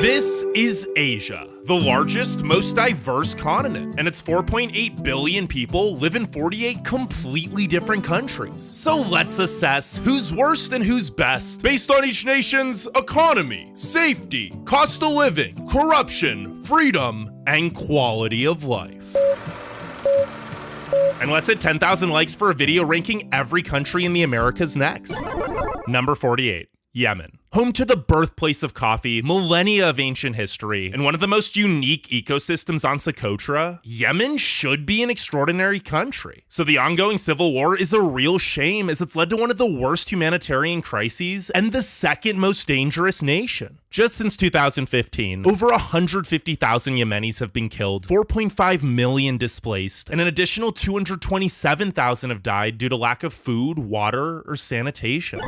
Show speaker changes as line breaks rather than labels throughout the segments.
This is Asia, the largest, most diverse continent, and its 4.8 billion people live in 48 completely different countries. So let's assess who's worst and who's best based on each nation's economy, safety, cost of living, corruption, freedom, and quality of life. And let's hit 10,000 likes for a video ranking every country in the Americas next. Number 48. Yemen. Home to the birthplace of coffee, millennia of ancient history, and one of the most unique ecosystems on Socotra, Yemen should be an extraordinary country. So the ongoing civil war is a real shame, as it's led to one of the worst humanitarian crises and the second most dangerous nation. Just since 2015, over 150,000 Yemenis have been killed, 4.5 million displaced, and an additional 227,000 have died due to lack of food, water, or sanitation.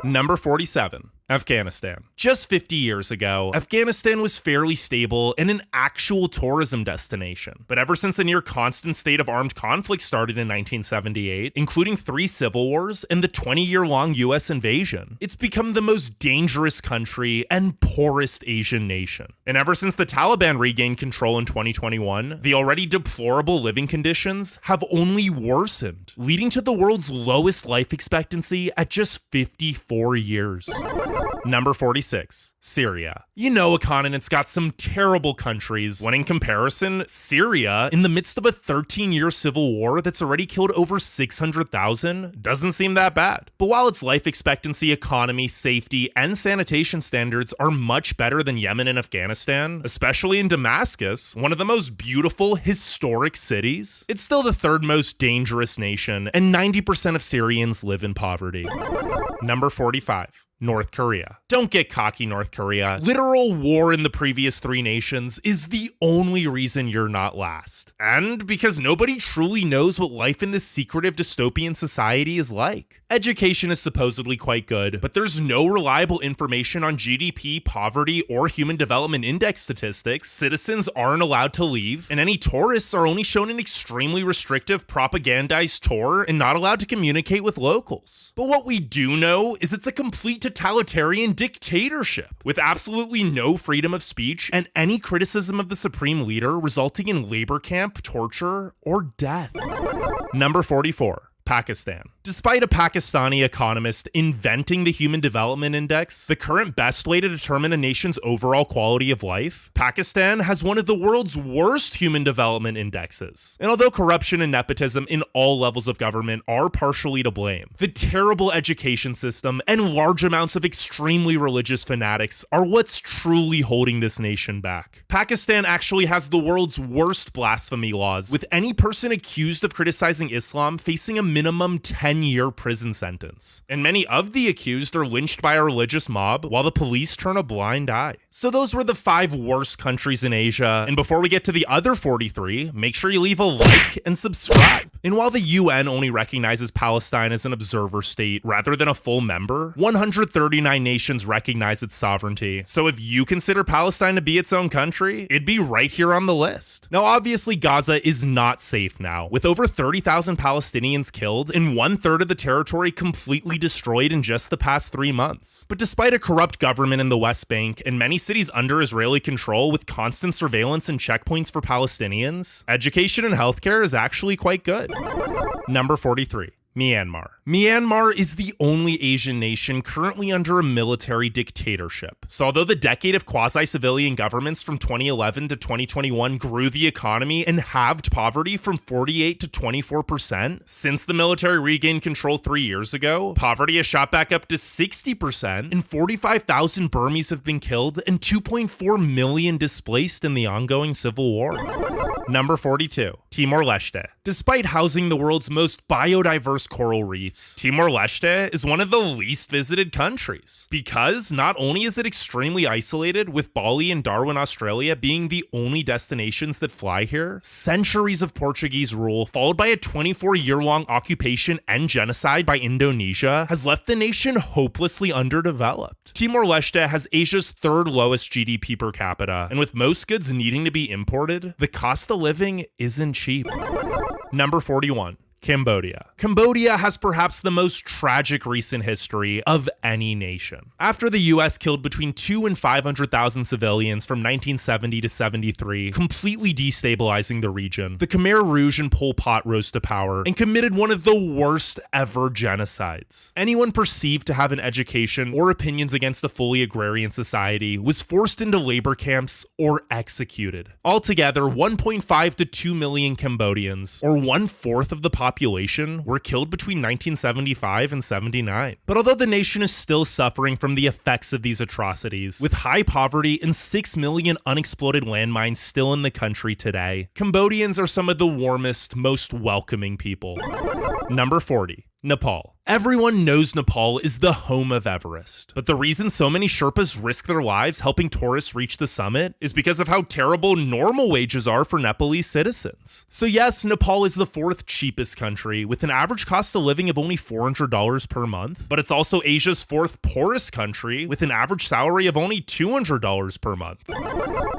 Number 47. Afghanistan. Just 50 years ago, Afghanistan was fairly stable and an actual tourism destination. But ever since a near constant state of armed conflict started in 1978, including 3 civil wars and the 20-year-long US invasion, it's become the most dangerous country and poorest Asian nation. And ever since the Taliban regained control in 2021, the already deplorable living conditions have only worsened, leading to the world's lowest life expectancy at just 54 years. Number 46. Syria. You know a continent's got some terrible countries, when in comparison, Syria, in the midst of a 13-year civil war that's already killed over 600,000, doesn't seem that bad. But while its life expectancy, economy, safety, and sanitation standards are much better than Yemen and Afghanistan, especially in Damascus, one of the most beautiful, historic cities, it's still the 3rd most dangerous nation, and 90% of Syrians live in poverty. Number 45. North Korea. Don't get cocky, North Korea. Literal war in the previous 3 nations is the only reason you're not last. And because nobody truly knows what life in this secretive dystopian society is like. Education is supposedly quite good, but there's no reliable information on GDP, poverty, or Human Development Index statistics. Citizens aren't allowed to leave, and any tourists are only shown an extremely restrictive propagandized tour and not allowed to communicate with locals. But what we do know is it's a complete totalitarian dictatorship with absolutely no freedom of speech and any criticism of the supreme leader resulting in labor camp, torture, or death. Number 44. Pakistan. Despite a Pakistani economist inventing the Human Development Index, the current best way to determine a nation's overall quality of life, Pakistan has one of the world's worst human development indexes. And although corruption and nepotism in all levels of government are partially to blame, the terrible education system and large amounts of extremely religious fanatics are what's truly holding this nation back. Pakistan actually has the world's worst blasphemy laws, with any person accused of criticizing Islam facing a minimum 10-year prison sentence. And many of the accused are lynched by a religious mob while the police turn a blind eye. So those were the 5 worst countries in Asia. And before we get to the other 43, make sure you leave a like and subscribe. And while the UN only recognizes Palestine as an observer state rather than a full member, 139 nations recognize its sovereignty. So if you consider Palestine to be its own country, it'd be right here on the list. Now obviously Gaza is not safe now, with over 30,000 Palestinians killed and 1/3 of the territory completely destroyed in just the past 3 months. But despite a corrupt government in the West Bank and many cities under Israeli control with constant surveillance and checkpoints for Palestinians, education and healthcare is actually quite good. Number 43. Myanmar. Myanmar is the only Asian nation currently under a military dictatorship. So although the decade of quasi-civilian governments from 2011 to 2021 grew the economy and halved poverty from 48 to 24%, since the military regained control 3 years ago, poverty has shot back up to 60%, and 45,000 Burmese have been killed and 2.4 million displaced in the ongoing civil war. Number 42. Timor-Leste. Despite housing the world's most biodiverse coral reefs, Timor-Leste is one of the least visited countries because not only is it extremely isolated, with Bali and Darwin, Australia being the only destinations that fly here, centuries of Portuguese rule followed by a 24-year-long occupation and genocide by Indonesia has left the nation hopelessly underdeveloped. Timor-Leste has Asia's 3rd lowest GDP per capita, and with most goods needing to be imported, the cost of living isn't cheap. Number 41. Cambodia. Cambodia has perhaps the most tragic recent history of any nation. After the US killed between 2 and 500,000 civilians from 1970 to 73, completely destabilizing the region, the Khmer Rouge and Pol Pot rose to power and committed one of the worst ever genocides. Anyone perceived to have an education or opinions against a fully agrarian society was forced into labor camps or executed. Altogether, 1.5 to 2 million Cambodians, or 1/4 of the population, were killed between 1975 and 79. But although the nation is still suffering from the effects of these atrocities, with high poverty and 6 million unexploded landmines still in the country today, Cambodians are some of the warmest, most welcoming people. Number 40. Nepal. Everyone knows Nepal is the home of Everest, but the reason so many Sherpas risk their lives helping tourists reach the summit is because of how terrible normal wages are for Nepalese citizens. So yes, Nepal is the 4th cheapest country with an average cost of living of only $400 per month, but it's also Asia's 4th poorest country with an average salary of only $200 per month.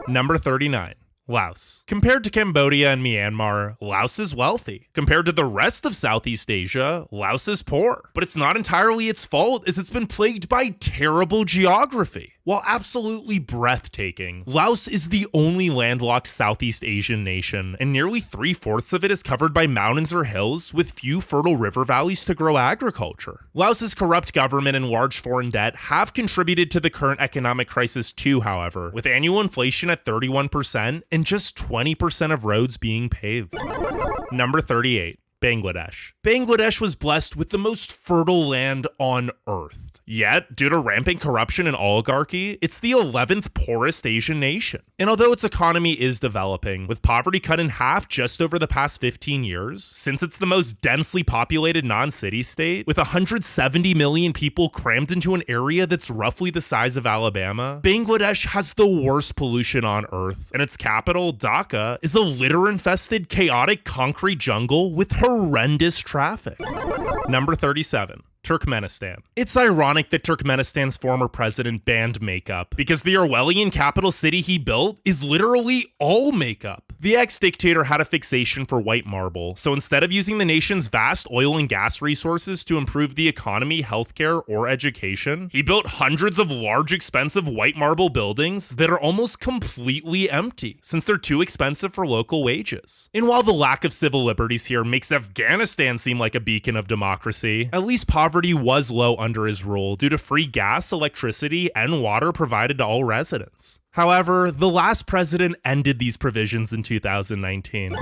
Number 39. Laos. Compared to Cambodia and Myanmar, Laos is wealthy. Compared to the rest of Southeast Asia, Laos is poor. But it's not entirely its fault, as it's been plagued by terrible geography. While absolutely breathtaking, Laos is the only landlocked Southeast Asian nation, and nearly 3/4 of it is covered by mountains or hills with few fertile river valleys to grow agriculture. Laos's corrupt government and large foreign debt have contributed to the current economic crisis too, however, with annual inflation at 31% and just 20% of roads being paved. Number 38. Bangladesh. Bangladesh was blessed with the most fertile land on Earth. Yet, due to rampant corruption and oligarchy, it's the 11th poorest Asian nation. And although its economy is developing, with poverty cut in half just over the past 15 years, since it's the most densely populated non-city state, with 170 million people crammed into an area that's roughly the size of Alabama, Bangladesh has the worst pollution on Earth, and its capital, Dhaka, is a litter-infested, chaotic concrete jungle with horrendous traffic. Number 37. Turkmenistan. It's ironic that Turkmenistan's former president banned makeup, because the Orwellian capital city he built is literally all makeup. The ex-dictator had a fixation for white marble, so instead of using the nation's vast oil and gas resources to improve the economy, healthcare, or education, he built hundreds of large, expensive white marble buildings that are almost completely empty, since they're too expensive for local wages. And while the lack of civil liberties here makes Afghanistan seem like a beacon of democracy, at least poverty was low under his rule due to free gas, electricity, and water provided to all residents. However, the last president ended these provisions in 2019.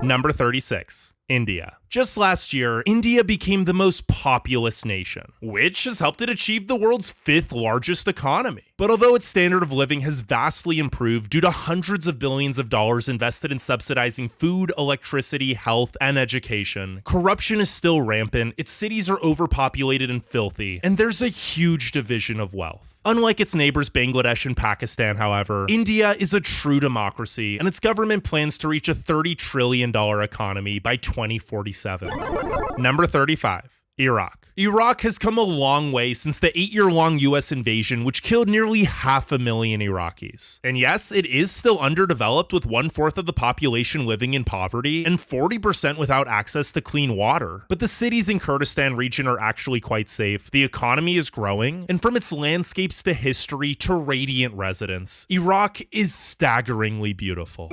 Number 36. India. Just last year, India became the most populous nation, which has helped it achieve the world's 5th largest economy. But although its standard of living has vastly improved due to hundreds of billions of dollars invested in subsidizing food, electricity, health, and education, corruption is still rampant, its cities are overpopulated and filthy, and there's a huge division of wealth. Unlike its neighbors Bangladesh and Pakistan, however, India is a true democracy, and its government plans to reach a $30 trillion economy by 2047. Number 35. Iraq. Iraq has come a long way since the 8-year-long US invasion, which killed nearly 500,000 Iraqis. And yes, it is still underdeveloped, with 1/4 of the population living in poverty and 40% without access to clean water. But the cities in Kurdistan region are actually quite safe, the economy is growing, and from its landscapes to history to radiant residents, Iraq is staggeringly beautiful.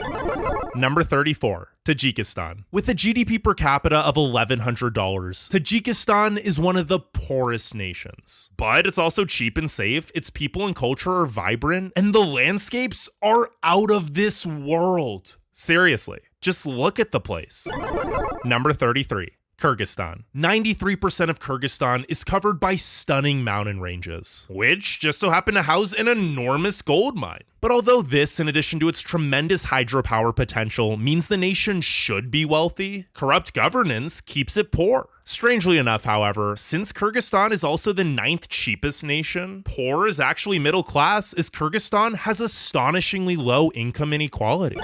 Number 34. Tajikistan. With a GDP per capita of $1,100, Tajikistan is one of the poorest nations. But it's also cheap and safe, its people and culture are vibrant, and the landscapes are out of this world. Seriously, just look at the place. Number 33. Kyrgyzstan. 93% of Kyrgyzstan is covered by stunning mountain ranges, which just so happen to house an enormous gold mine. But although this, in addition to its tremendous hydropower potential, means the nation should be wealthy, corrupt governance keeps it poor. Strangely enough, however, since Kyrgyzstan is also the 9th cheapest nation, poor is actually middle class, as Kyrgyzstan has astonishingly low income inequality.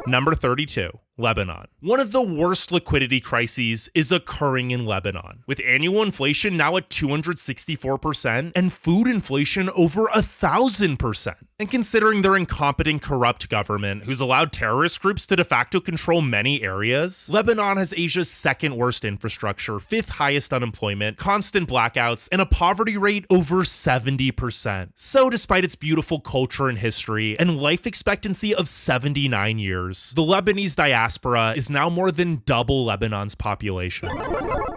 Number 32. Lebanon. One of the worst liquidity crises is occurring in Lebanon, with annual inflation now at 264% and food inflation over 1,000%. And considering their incompetent, corrupt government, who's allowed terrorist groups to de facto control many areas, Lebanon has Asia's second worst infrastructure, fifth highest unemployment, constant blackouts, and a poverty rate over 70%. So despite its beautiful culture and history and life expectancy of 79 years, the Lebanese diaspora is now more than double Lebanon's population.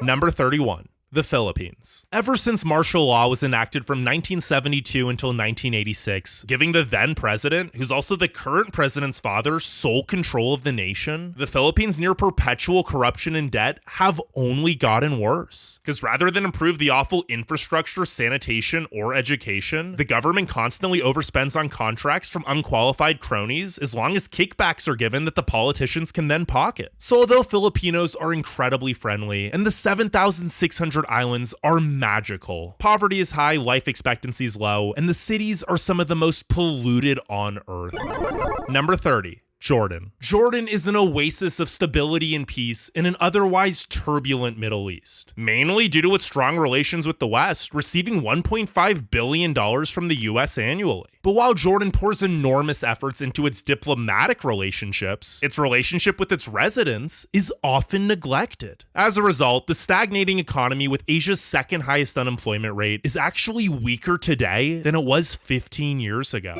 Number 31. The Philippines. Ever since martial law was enacted from 1972 until 1986, giving the then president, who's also the current president's father, sole control of the nation, the Philippines' near perpetual corruption and debt have only gotten worse. Because rather than improve the awful infrastructure, sanitation, or education, the government constantly overspends on contracts from unqualified cronies as long as kickbacks are given that the politicians can then pocket. So although Filipinos are incredibly friendly and the 7,600 islands are magical, poverty is high, life expectancy is low, and the cities are some of the most polluted on Earth. Number 30. Jordan. Jordan is an oasis of stability and peace in an otherwise turbulent Middle East, mainly due to its strong relations with the West, receiving $1.5 billion from the US annually. But while Jordan pours enormous efforts into its diplomatic relationships, its relationship with its residents is often neglected. As a result, the stagnating economy with Asia's second highest unemployment rate is actually weaker today than it was 15 years ago.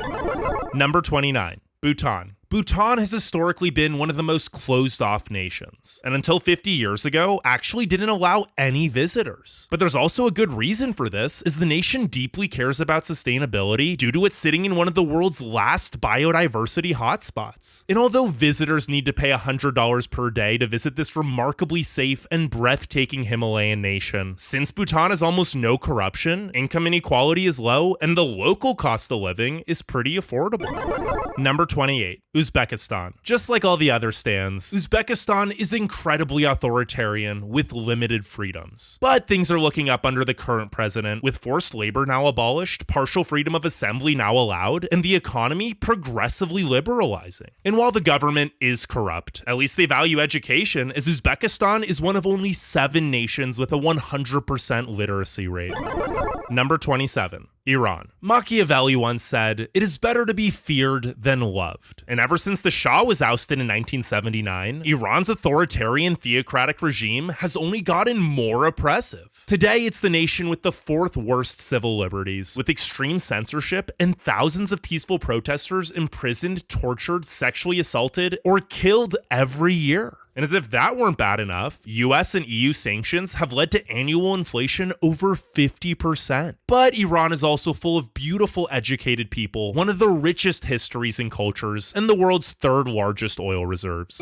Number 29. Bhutan. Bhutan has historically been one of the most closed-off nations, and until 50 years ago, actually didn't allow any visitors. But there's also a good reason for this, as the nation deeply cares about sustainability due to it sitting in one of the world's last biodiversity hotspots. And although visitors need to pay $100 per day to visit this remarkably safe and breathtaking Himalayan nation, since Bhutan has almost no corruption, income inequality is low, and the local cost of living is pretty affordable. Number 28. Uzbekistan. Just like all the other stands, Uzbekistan is incredibly authoritarian with limited freedoms. But things are looking up under the current president, with forced labor now abolished, partial freedom of assembly now allowed, and the economy progressively liberalizing. And while the government is corrupt, at least they value education, as Uzbekistan is one of only 7 nations with a 100% literacy rate. Number 27. Iran. Machiavelli once said, "It is better to be feared than loved." And ever since the Shah was ousted in 1979, Iran's authoritarian theocratic regime has only gotten more oppressive. Today, it's the nation with the 4th worst civil liberties, with extreme censorship and thousands of peaceful protesters imprisoned, tortured, sexually assaulted, or killed every year. And as if that weren't bad enough, US and EU sanctions have led to annual inflation over 50%. But Iran is also full of beautiful, educated people, one of the richest histories and cultures, and the world's 3rd largest oil reserves.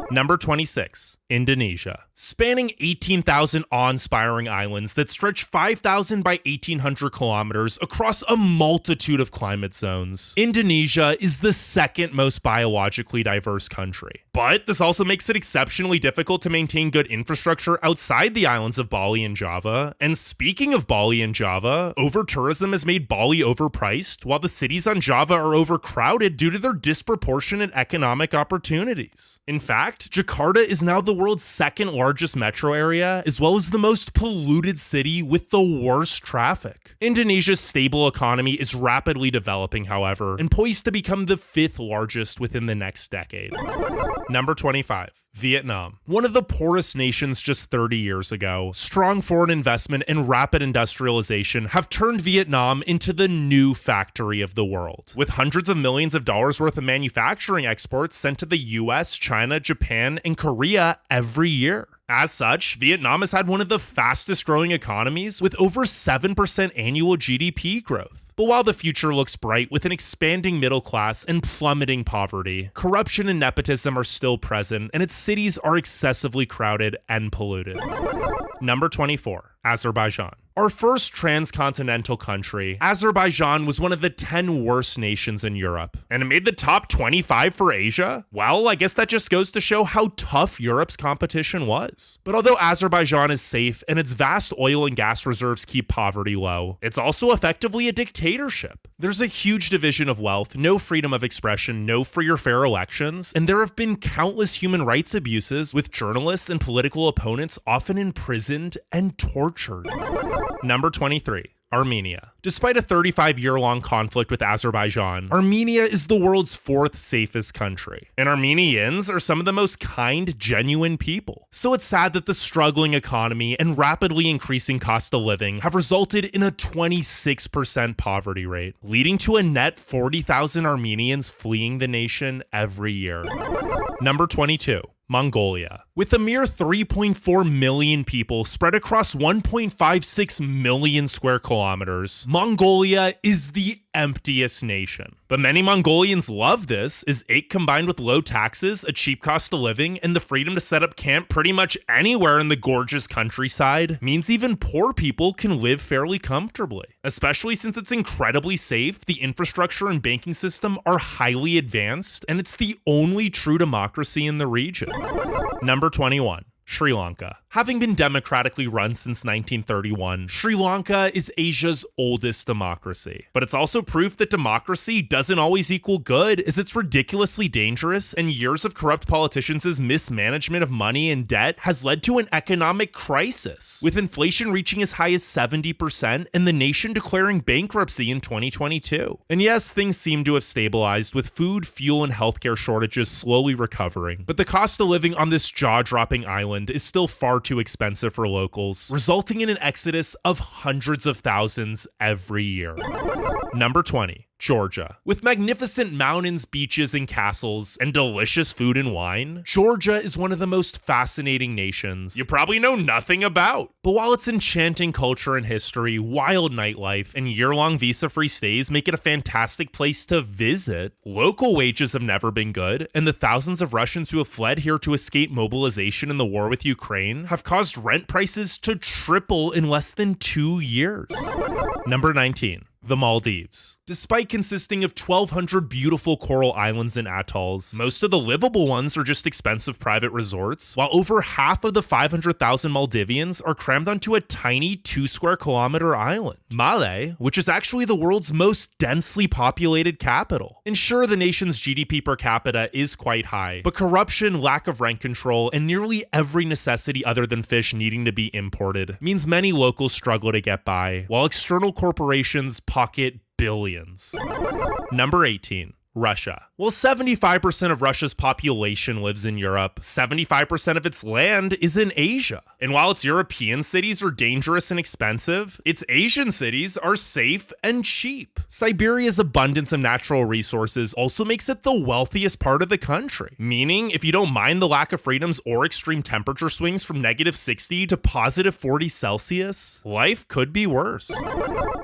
Number 26. Indonesia. Spanning 18,000 awe-inspiring islands that stretch 5,000 by 1,800 kilometers across a multitude of climate zones, Indonesia is the 2nd most biologically diverse country. But this also makes it exceptionally difficult to maintain good infrastructure outside the islands of Bali and Java. And speaking of Bali and Java, over-tourism has made Bali overpriced, while the cities on Java are overcrowded due to their disproportionate economic opportunities. In fact, Jakarta is now the world's 2nd largest metro area, as well as the most polluted city with the worst traffic. Indonesia's stable economy is rapidly developing, however, and poised to become the 5th largest within the next decade. Number 25. Vietnam. One of the poorest nations just 30 years ago, strong foreign investment and rapid industrialization have turned Vietnam into the new factory of the world, with hundreds of millions of dollars worth of manufacturing exports sent to the US, China, Japan, and Korea every year. As such, Vietnam has had one of the fastest growing economies with over 7% annual GDP growth. But while the future looks bright with an expanding middle class and plummeting poverty, corruption and nepotism are still present, and its cities are excessively crowded and polluted. Number 24. Azerbaijan. Our first transcontinental country, Azerbaijan, was one of the 10 worst nations in Europe, and it made the top 25 for Asia? Well, I guess that just goes to show how tough Europe's competition was. But although Azerbaijan is safe and its vast oil and gas reserves keep poverty low, it's also effectively a dictatorship. There's a huge division of wealth, no freedom of expression, no free or fair elections, and there have been countless human rights abuses, with journalists and political opponents often imprisoned and tortured. Number 23. Armenia. Despite a 35-year-long conflict with Azerbaijan, Armenia is the world's 4th safest country. And Armenians are some of the most kind, genuine people. So it's sad that the struggling economy and rapidly increasing cost of living have resulted in a 26% poverty rate, leading to a net 40,000 Armenians fleeing the nation every year. Number 22. Mongolia. With a mere 3.4 million people spread across 1.56 million square kilometers, Mongolia is the emptiest nation. But many Mongolians love this, as it, combined with low taxes, a cheap cost of living, and the freedom to set up camp pretty much anywhere in the gorgeous countryside, means even poor people can live fairly comfortably. Especially since it's incredibly safe, the infrastructure and banking system are highly advanced, and it's the only true democracy in the region. Number 21. Sri Lanka. Having been democratically run since 1931, Sri Lanka is Asia's oldest democracy. But it's also proof that democracy doesn't always equal good, as it's ridiculously dangerous, and years of corrupt politicians' mismanagement of money and debt has led to an economic crisis, with inflation reaching as high as 70% and the nation declaring bankruptcy in 2022. And yes, things seem to have stabilized, with food, fuel, and healthcare shortages slowly recovering, but the cost of living on this jaw-dropping island is still far too expensive for locals, resulting in an exodus of hundreds of thousands every year. Number 20. Georgia. With magnificent mountains, beaches, and castles, and delicious food and wine, Georgia is one of the most fascinating nations you probably know nothing about. But while its enchanting culture and history, wild nightlife, and year-long visa-free stays make it a fantastic place to visit, local wages have never been good, and the thousands of Russians who have fled here to escape mobilization in the war with Ukraine have caused rent prices to triple in less than 2 years. Number 19. The Maldives. Despite consisting of 1,200 beautiful coral islands and atolls, most of the livable ones are just expensive private resorts, while over half of the 500,000 Maldivians are crammed onto a tiny 2-square-kilometer island, Male, which is actually the world's most densely populated capital. And sure, the nation's GDP per capita is quite high, but corruption, lack of rent control, and nearly every necessity other than fish needing to be imported means many locals struggle to get by, while external corporations pocket billions. Number 18. Russia. Well, 75% of Russia's population lives in Europe, 75% of its land is in Asia. And while its European cities are dangerous and expensive, its Asian cities are safe and cheap. Siberia's abundance of natural resources also makes it the wealthiest part of the country, meaning if you don't mind the lack of freedoms or extreme temperature swings from -60 to +40 Celsius, life could be worse.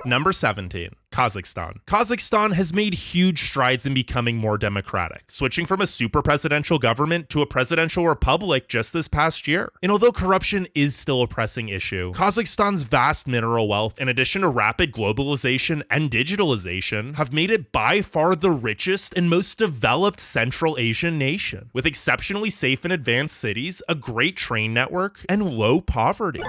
Number 17. Kazakhstan. Kazakhstan has made huge strides in becoming more democratic, switching from a super presidential government to a presidential republic just this past year. And although corruption is still a pressing issue, Kazakhstan's vast mineral wealth, in addition to rapid globalization and digitalization, have made it by far the richest and most developed Central Asian nation, with exceptionally safe and advanced cities, a great train network, and low poverty.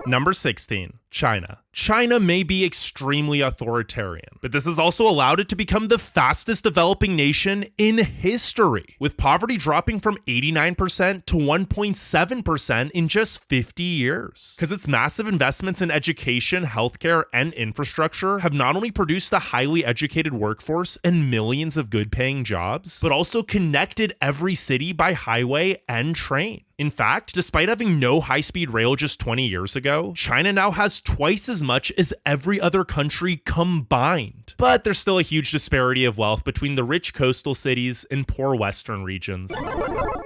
Number 16. China. China may be extremely authoritarian, but this has also allowed it to become the fastest developing nation in history, with poverty dropping from 89% to 1.7% in just 50 years. Because its massive investments in education, healthcare, and infrastructure have not only produced a highly educated workforce and millions of good-paying jobs, but also connected every city by highway and train. In fact, despite having no high-speed rail just 20 years ago, China now has twice as much as every other country combined. But there's still a huge disparity of wealth between the rich coastal cities and poor western regions.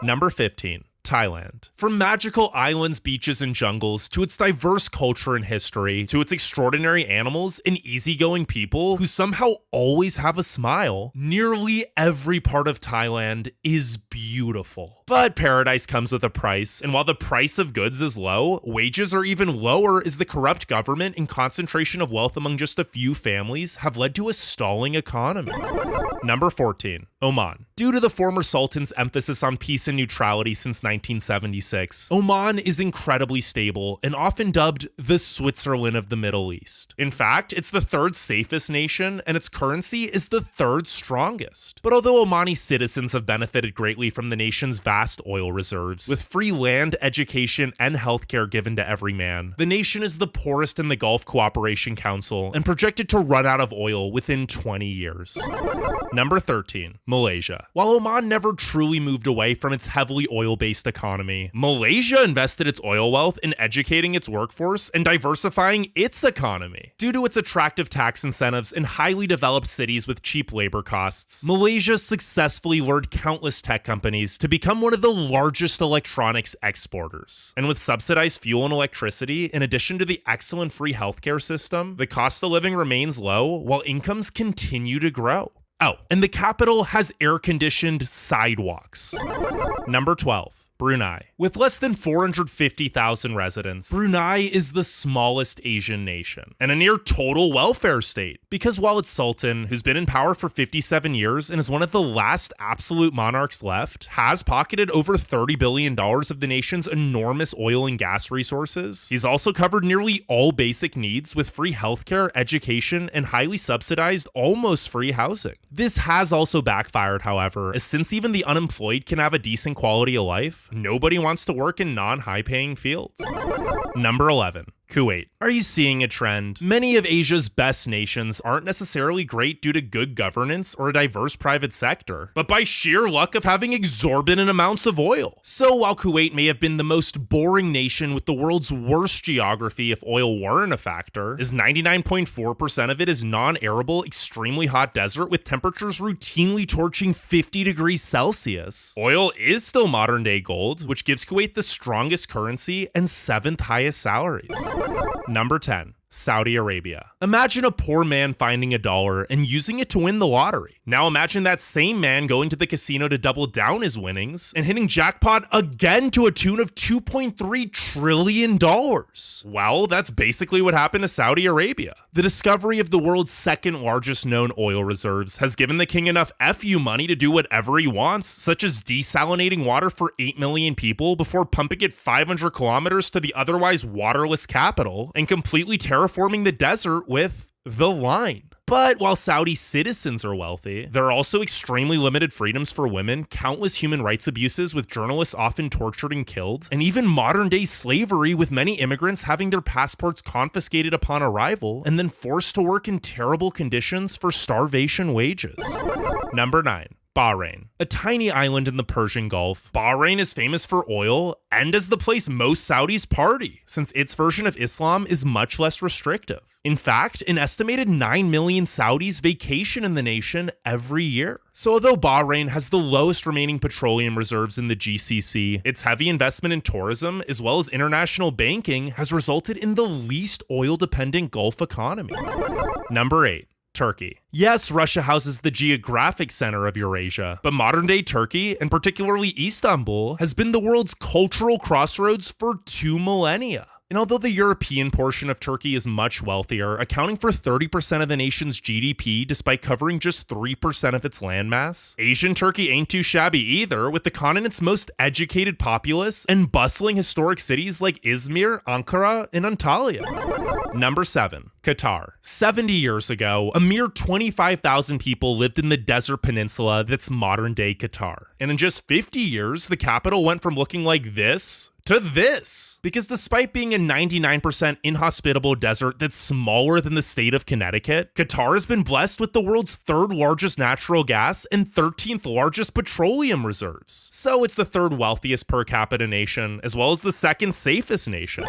Number 15. Thailand. From magical islands, beaches, and jungles, to its diverse culture and history, to its extraordinary animals and easygoing people who somehow always have a smile, nearly every part of Thailand is beautiful. But paradise comes with a price, and while the price of goods is low, wages are even lower as the corrupt government and concentration of wealth among just a few families have led to a stalling economy. Number 14. Oman. Due to the former sultan's emphasis on peace and neutrality since 1976, Oman is incredibly stable and often dubbed the Switzerland of the Middle East. In fact, it's the third safest nation and its currency is the third strongest. But although Omani citizens have benefited greatly from the nation's vast oil reserves, with free land, education, and healthcare given to every man, the nation is the poorest in the Gulf Cooperation Council and projected to run out of oil within 20 years. Number 13. Malaysia. While Oman never truly moved away from its heavily oil-based economy, Malaysia invested its oil wealth in educating its workforce and diversifying its economy. Due to its attractive tax incentives and highly developed cities with cheap labor costs, Malaysia successfully lured countless tech companies to become one of the largest electronics exporters. And with subsidized fuel and electricity, in addition to the excellent free healthcare system, the cost of living remains low while incomes continue to grow. Oh, and the capital has air-conditioned sidewalks. Number 12. Brunei. With less than 450,000 residents, Brunei is the smallest Asian nation and a near total welfare state because while its sultan, who's been in power for 57 years and is one of the last absolute monarchs left, has pocketed over $30 billion of the nation's enormous oil and gas resources, he's also covered nearly all basic needs with free healthcare, education, and highly subsidized, almost free housing. This has also backfired, however, as since even the unemployed can have a decent quality of life, nobody wants to work in non-high-paying fields. Number 11. Kuwait. Are you seeing a trend? Many of Asia's best nations aren't necessarily great due to good governance or a diverse private sector, but by sheer luck of having exorbitant amounts of oil. So while Kuwait may have been the most boring nation with the world's worst geography if oil weren't a factor, as 99.4% of it is non-arable, extremely hot desert with temperatures routinely torching 50 degrees Celsius, oil is still modern-day gold, which gives Kuwait the strongest currency and 7th highest salaries. Number 10. Saudi Arabia. Imagine a poor man finding $1 and using it to win the lottery. Now imagine that same man going to the casino to double down his winnings and hitting jackpot again to a tune of $2.3 trillion. Well, that's basically what happened to Saudi Arabia. The discovery of the world's second largest known oil reserves has given the king enough FU money to do whatever he wants, such as desalinating water for 8 million people before pumping it 500 kilometers to the otherwise waterless capital and completely terraforming the desert with the line. But while Saudi citizens are wealthy, there are also extremely limited freedoms for women, countless human rights abuses with journalists often tortured and killed, and even modern-day slavery with many immigrants having their passports confiscated upon arrival and then forced to work in terrible conditions for starvation wages. Number 9. Bahrain. A tiny island in the Persian Gulf, Bahrain is famous for oil and as the place most Saudis party, since its version of Islam is much less restrictive. In fact, an estimated 9 million Saudis vacation in the nation every year. So although Bahrain has the lowest remaining petroleum reserves in the GCC, its heavy investment in tourism as well as international banking has resulted in the least oil-dependent Gulf economy. Number 8. Turkey. Yes, Russia houses the geographic center of Eurasia, but modern-day Turkey, and particularly Istanbul, has been the world's cultural crossroads for 2 millennia. And although the European portion of Turkey is much wealthier, accounting for 30% of the nation's GDP despite covering just 3% of its landmass, Asian Turkey ain't too shabby either, with the continent's most educated populace and bustling historic cities like Izmir, Ankara, and Antalya. Number 7. Qatar. 70 years ago, a mere 25,000 people lived in the desert peninsula that's modern-day Qatar. And in just 50 years, the capital went from looking like this to this. Because despite being a 99% inhospitable desert that's smaller than the state of Connecticut, Qatar has been blessed with the world's 3rd largest natural gas and 13th largest petroleum reserves. So it's the 3rd wealthiest per capita nation, as well as the 2nd safest nation.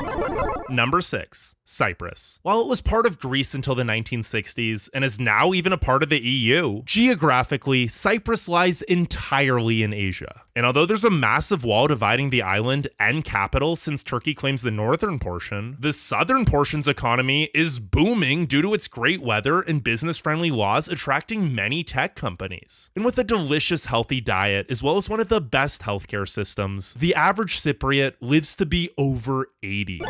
Number 6. Cyprus. While it was part of Greece until the 1960s and is now even a part of the EU, geographically, Cyprus lies entirely in Asia. And although there's a massive wall dividing the island and capital since Turkey claims the northern portion, the southern portion's economy is booming due to its great weather and business-friendly laws attracting many tech companies. And with a delicious, healthy diet, as well as one of the best healthcare systems, the average Cypriot lives to be over 80.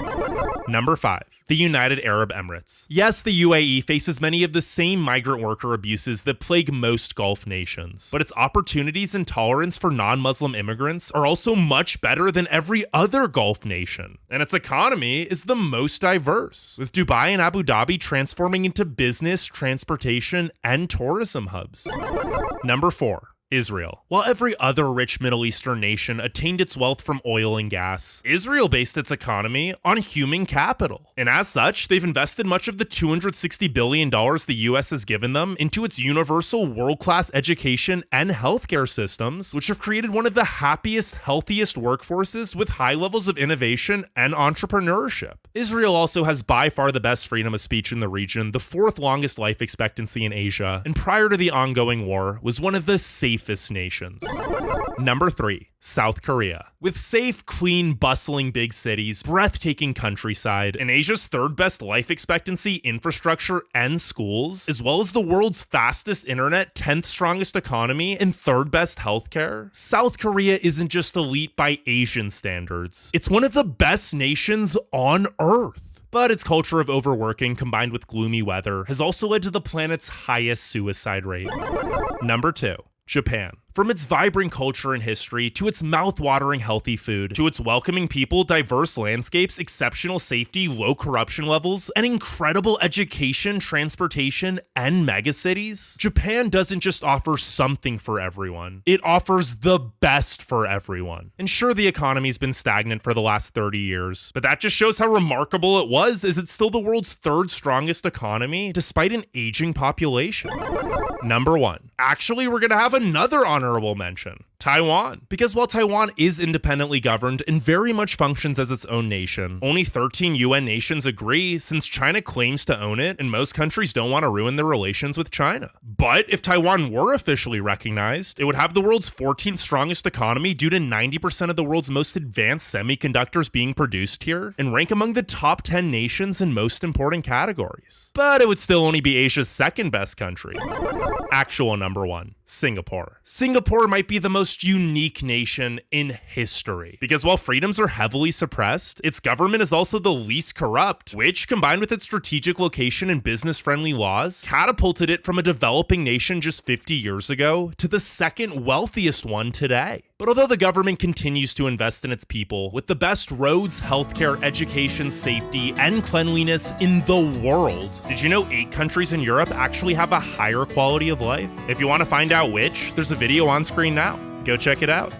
Number 5. The United Arab Emirates. Yes, the UAE faces many of the same migrant worker abuses that plague most Gulf nations, but its opportunities and tolerance for non-Muslim immigrants are also much better than every other Gulf nation, and its economy is the most diverse, with Dubai and Abu Dhabi transforming into business, transportation, and tourism hubs. Number 4. Israel. While every other rich Middle Eastern nation attained its wealth from oil and gas, Israel based its economy on human capital. And as such, they've invested much of the $260 billion the US has given them into its universal world-class education and healthcare systems, which have created one of the happiest, healthiest workforces with high levels of innovation and entrepreneurship. Israel also has by far the best freedom of speech in the region, the 4th longest life expectancy in Asia, and prior to the ongoing war, was one of the safest nations. Number 3. South Korea. With safe, clean, bustling big cities, breathtaking countryside, and Asia's 3rd best life expectancy, infrastructure, and schools, as well as the world's fastest internet, 10th strongest economy, and 3rd best healthcare, South Korea isn't just elite by Asian standards. It's one of the best nations on Earth. But its culture of overworking combined with gloomy weather has also led to the planet's highest suicide rate. Number 2. Japan. From its vibrant culture and history, to its mouth-watering healthy food, to its welcoming people, diverse landscapes, exceptional safety, low corruption levels, and incredible education, transportation, and megacities, Japan doesn't just offer something for everyone. It offers the best for everyone. And sure, the economy's been stagnant for the last 30 years, but that just shows how remarkable it was, as it's still the world's 3rd strongest economy, despite an aging population. Number 1. Actually, we're gonna have another honorable mention. Taiwan. Because while Taiwan is independently governed and very much functions as its own nation, only 13 UN nations agree, since China claims to own it and most countries don't want to ruin their relations with China. But if Taiwan were officially recognized, it would have the world's 14th strongest economy due to 90% of the world's most advanced semiconductors being produced here, and rank among the top 10 nations in most important categories. But it would still only be Asia's 2nd best country. Actual number 1. Singapore. Singapore might be the most unique nation in history, because while freedoms are heavily suppressed, its government is also the least corrupt, which, combined with its strategic location and business-friendly laws, catapulted it from a developing nation just 50 years ago to the 2nd wealthiest one today. But although the government continues to invest in its people with the best roads, healthcare, education, safety, and cleanliness in the world, did you know 8 countries in Europe actually have a higher quality of life? If you want to find out which, there's a video on screen now. Go check it out.